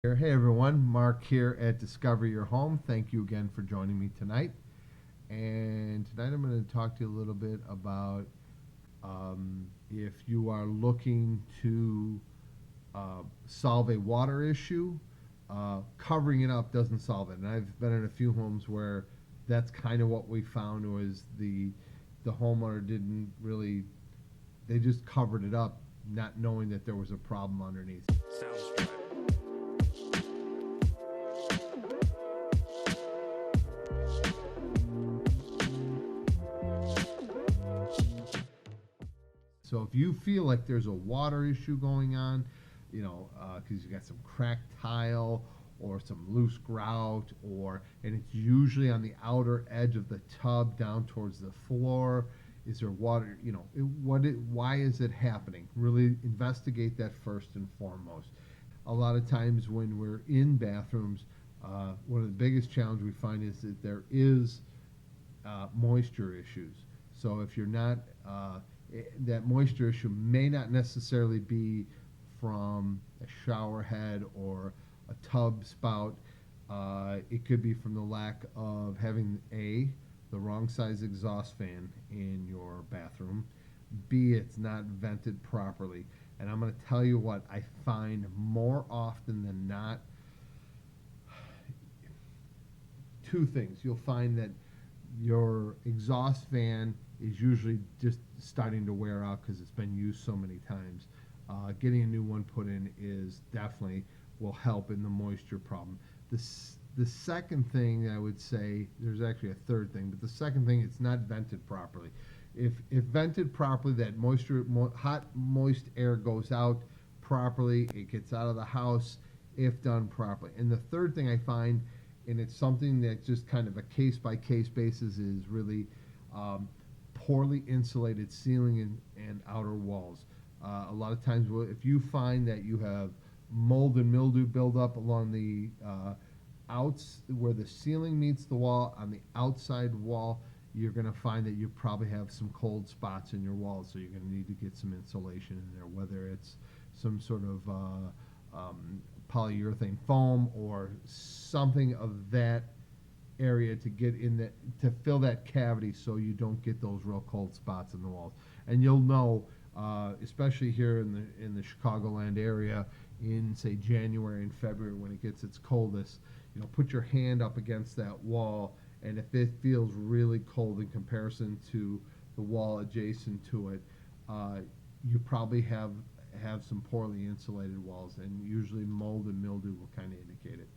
Hey everyone, Mark here at Discover Your Home. Thank you again for joining me tonight. And tonight I'm going to talk to you a little bit about if you are looking to solve a water issue, covering it up doesn't solve it. And I've been in a few homes where that's kind of what we found was the homeowner didn't really, they just covered it up, not knowing that there was a problem underneath. Sounds good. So if you feel like there's a water issue going on, because you got some cracked tile or some loose grout, and it's usually on the outer edge of the tub down towards the floor. Is there water? Why is it happening? Really investigate that first and foremost. A lot of times when we're in bathrooms, one of the biggest challenges we find is that there is moisture issues. So if you're not that moisture issue may not necessarily be from a shower head or a tub spout. It could be from the lack of having the wrong size exhaust fan in your bathroom. B, it's not vented properly. And I'm going to tell you what I find more often than not. Two things. You'll find that your exhaust fan is usually just starting to wear out because it's been used so many times. Getting a new one put in is definitely will help in the moisture problem. The second thing I would say, there's actually a third thing, but the second thing, it's not vented properly. If vented properly, that hot moist air goes out properly, it gets out of the house if done properly. And the third thing I find, and it's something that just kind of a case-by-case basis, is really poorly insulated ceiling and outer walls. A lot of times, if you find that you have mold and mildew buildup along the outs where the ceiling meets the wall, on the outside wall, you're going to find that you probably have some cold spots in your walls, so you're going to need to get some insulation in there, whether it's some sort of polyurethane foam or something of that area to get in that, to fill that cavity so you don't get those real cold spots in the walls. And you'll know, especially here in the Chicagoland area, in say January and February when it gets its coldest, put your hand up against that wall, and if it feels really cold in comparison to the wall adjacent to it, you probably have some poorly insulated walls, and usually mold and mildew will kind of indicate it.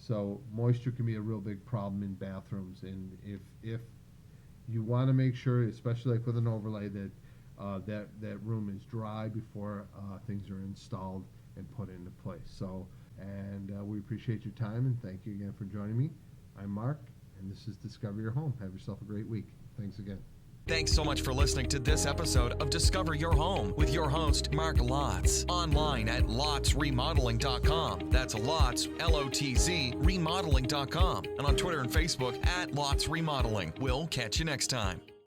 So moisture can be a real big problem in bathrooms, and if you want to make sure, especially like with an overlay, that that room is dry before things are installed and put into place. So, and we appreciate your time, and thank you again for joining me. I'm Mark, and this is Discover Your Home. Have yourself a great week. Thanks again. Thanks so much for listening to this episode of Discover Your Home with your host, Mark Lotz. Online at lotzremodeling.com. That's Lotz, L-O-T-Z, remodeling.com. And on Twitter and Facebook at Lotz Remodeling. We'll catch you next time.